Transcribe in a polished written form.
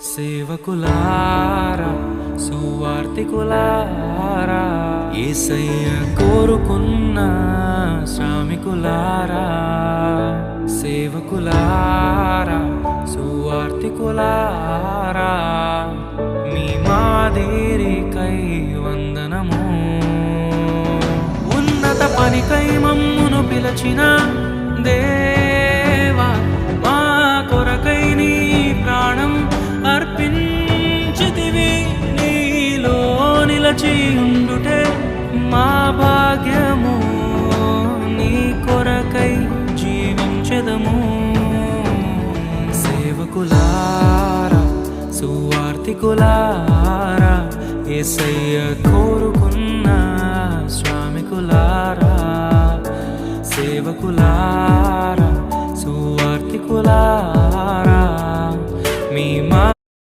సేవకులారా సువార్తికులారా యేసయ్య కోరుకున్న శ్రామికులారా సేవకులారా సువార్తికులారా మీ మాదిరికై వందనము ఉన్నత పనికై మమ్మును పిలచిన దేవా మా కొరకై నీ ప్రాణం అర్పించితివి నీలో నిలచి ఉండుటే మా భాగ్యము నీ కొరకై జీవించెదము సేవకులారా సువార్తికులారా యేసయ్య కోరుకున్న శ్రామికులారా సేవకులారా సువార్తికులారా